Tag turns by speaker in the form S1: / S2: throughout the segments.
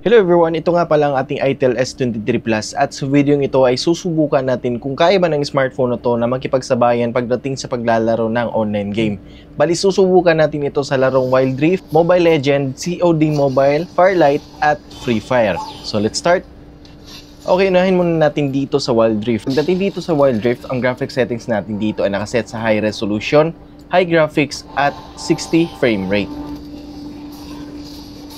S1: Hello everyone, ito nga pala ang ating ITEL S23 Plus at sa video ito ay susubukan natin kung kaya ba ng smartphone na to na makipagsabayan pagdating sa paglalaro ng online game. Bali susubukan natin ito sa larong Wild Rift, Mobile Legends, COD Mobile, Firelight at Free Fire. So let's start! Okay, unahin muna natin dito sa Wild Rift. Pagdating dito sa Wild Rift, ang graphic settings natin dito ay nakaset sa high resolution, high graphics at 60 frame rate.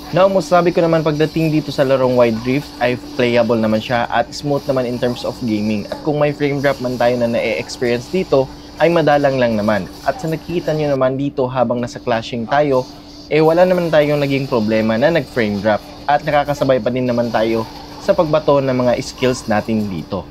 S1: Now, masasabi ko naman pagdating dito sa larong Wild Rift ay playable naman siya at smooth naman in terms of gaming. At kung may frame drop man tayo na na-experience dito, ay madalang lang naman. At sa nakikita nyo naman dito habang nasa clashing tayo, wala naman tayong naging problema na nag-frame drop. At nakakasabay pa din naman tayo sa pagbato ng mga skills natin dito.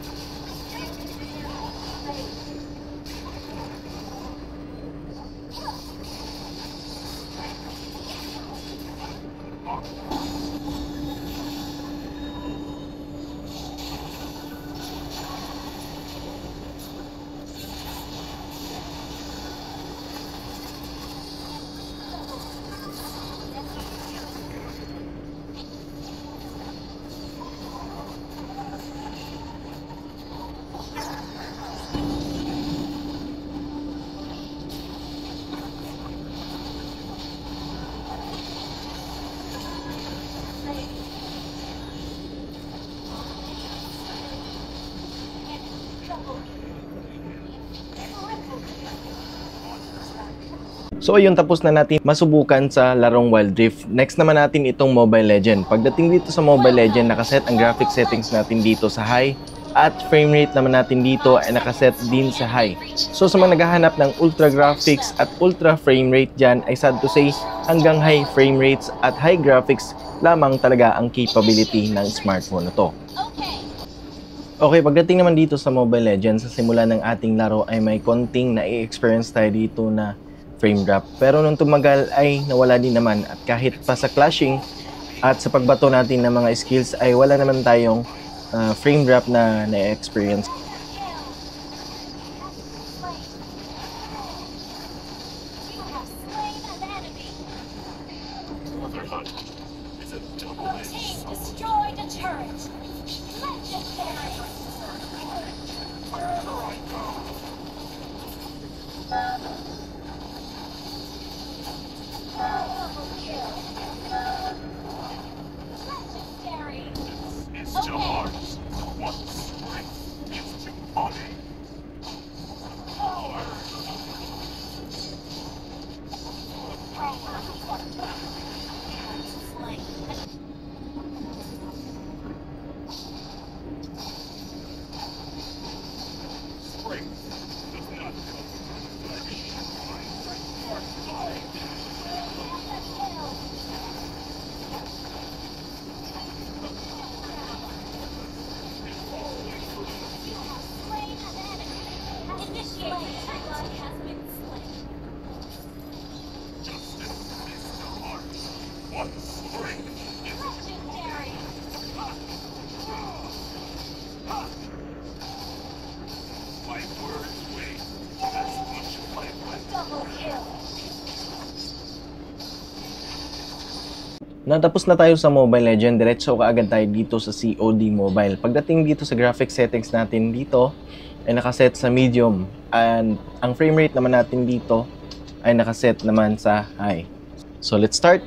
S1: So ayun, tapos na natin masubukan sa larong Wild Rift. Next naman natin itong Mobile Legend. Pagdating dito sa Mobile Legend, nakaset ang graphic settings natin dito sa high at frame rate naman natin dito ay nakaset din sa high. So sa mga naghahanap ng ultra graphics at ultra frame rate dyan, ay sad to say hanggang high frame rates at high graphics lamang talaga ang capability ng smartphone na to. Okay, pagdating naman dito sa Mobile Legends, sa simula ng ating laro ay may konting na-experience tayo dito na frame drop. Pero nung tumagal ay nawala din naman at kahit pa sa clashing at sa pagbato natin ng mga skills ay wala naman tayong frame drop na na-experience. Natapos na tayo sa Mobile Legend, diretso kaagad tayo dito sa COD Mobile. Pagdating dito sa graphic settings natin dito, ay nakaset sa medium. And ang frame rate naman natin dito ay nakaset naman sa high. So let's start!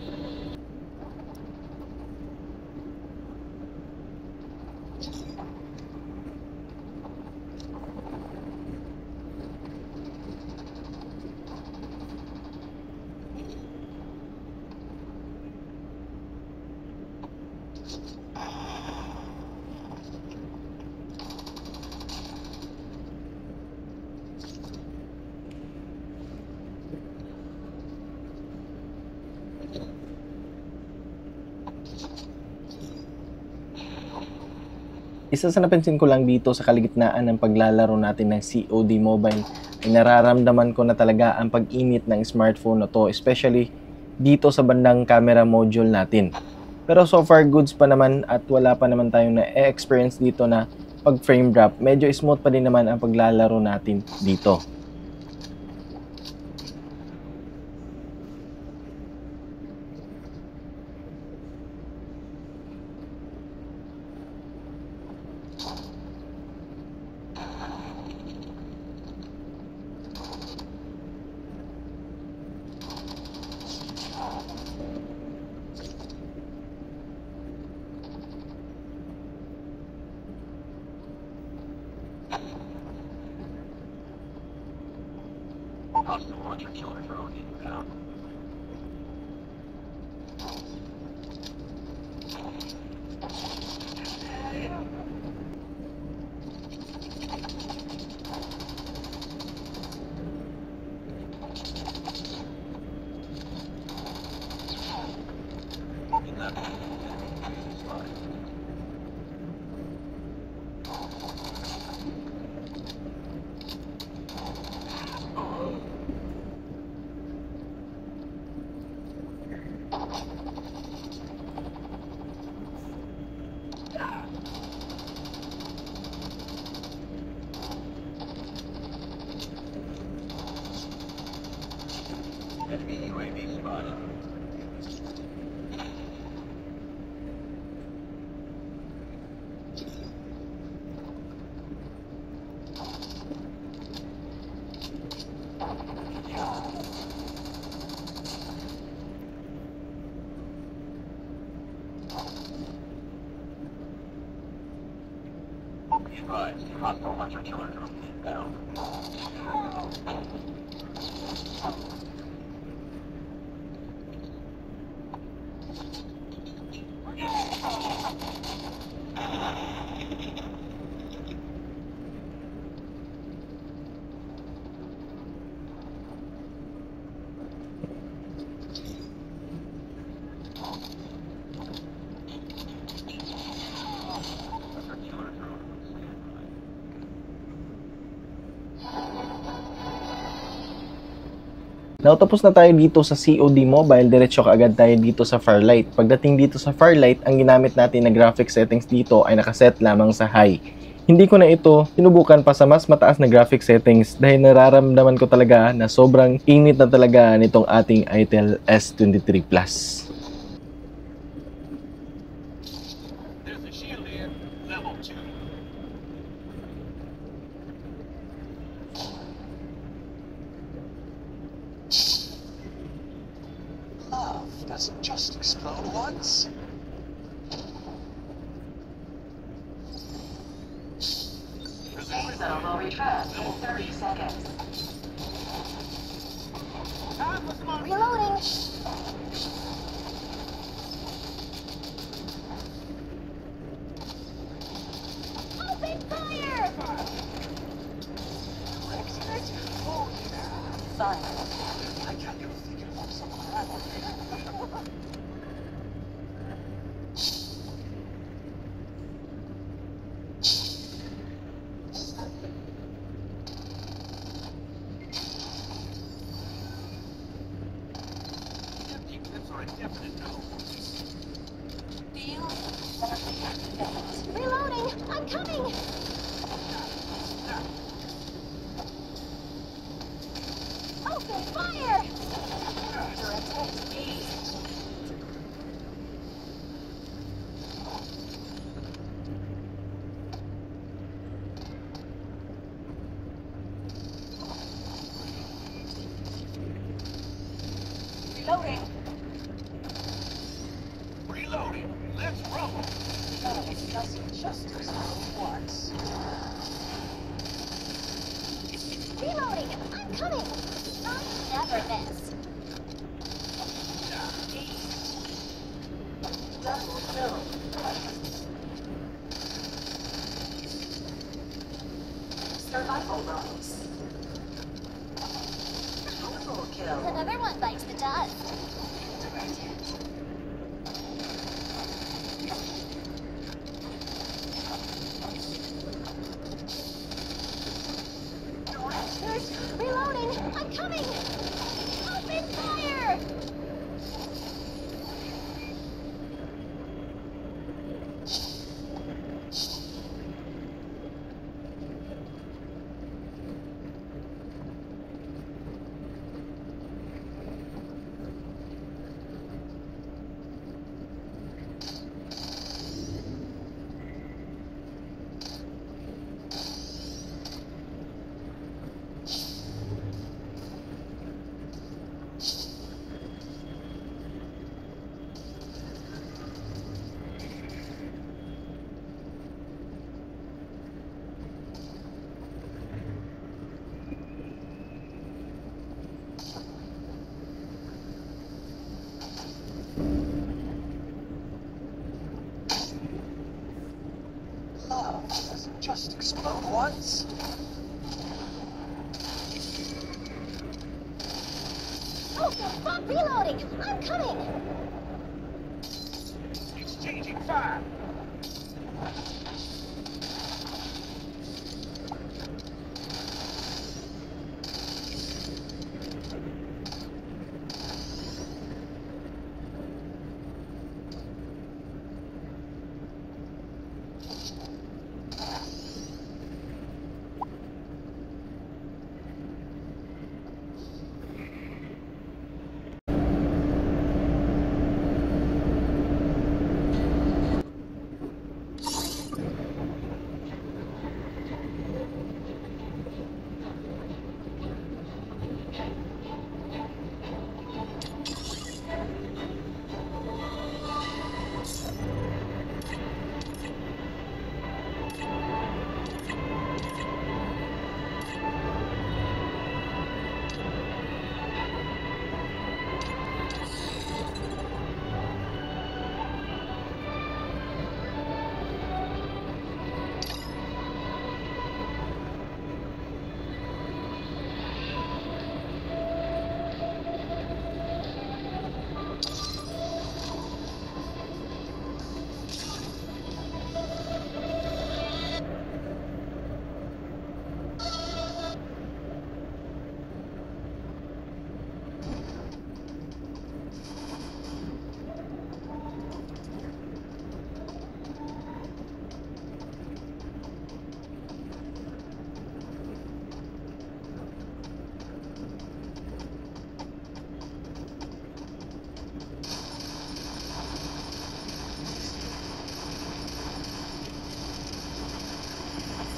S1: Isa sa napansin ko lang dito sa kaligitnaan ng paglalaro natin ng COD Mobile ay nararamdaman ko na talaga ang pag-init ng smartphone na to, especially dito sa bandang camera module natin. Pero so far goods pa naman at wala pa naman tayong na-experience dito na pag frame drop. Medyo smooth pa din naman ang paglalaro natin dito. Now, tapos na tayo dito sa COD Mobile, diretso kaagad tayo dito sa Firelight. Pagdating dito sa Firelight, ang ginamit natin na graphic settings dito ay nakaset lamang sa high. Hindi ko na ito sinubukan pa sa mas mataas na graphic settings dahil nararamdaman ko talaga na sobrang init na talaga nitong ating Itel S23 Plus.
S2: Doesn't just explode once.
S3: Safe zone will return in 30 seconds. Reloading. Open fire!
S2: Oh, yeah.
S3: Fine.
S2: I can't even think of some crap.
S3: Reloading. I'm coming. Open fire! Reloading.
S2: Reloading. Let's roll.
S3: Just once. Reloading. I'm coming. I never miss. Double kill. Survival bonus. Triple kill. Another one bites the dust. Reloading! I'm coming! Open fire!
S2: Does it just explode once?
S4: Oh, stop reloading! I'm coming!
S2: Exchanging fire.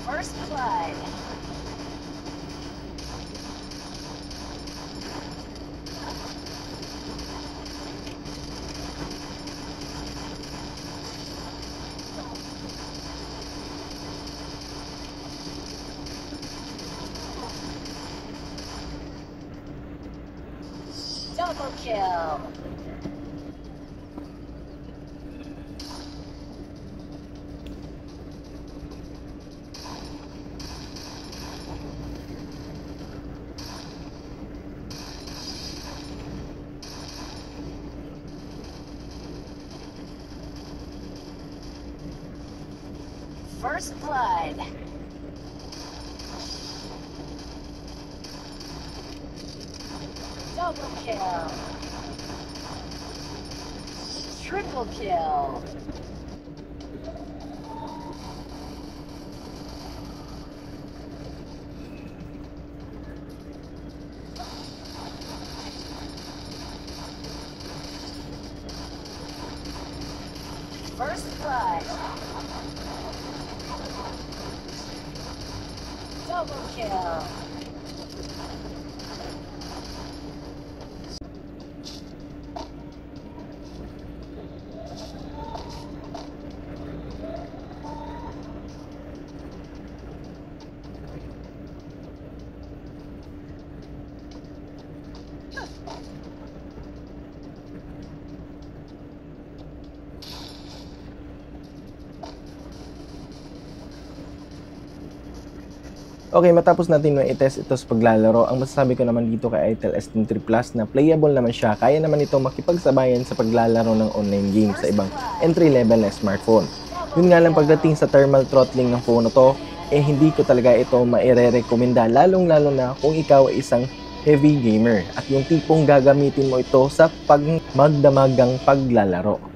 S4: First blood. Double kill. First blood. Double kill. Triple kill. First blood. Double kill.
S1: Okay, matapos natin i-test ito sa paglalaro, ang masasabi ko naman dito kay ITEL S23 Plus na playable naman siya. Kaya naman ito makipagsabayan sa paglalaro ng online game sa ibang entry-level na smartphone. Yun nga lang pagdating sa thermal throttling ng phone na to, hindi ko talaga ito maire-recommenda, lalong-lalo na kung ikaw ay isang heavy gamer at yung tipong gagamitin mo ito sa magdamagang paglalaro.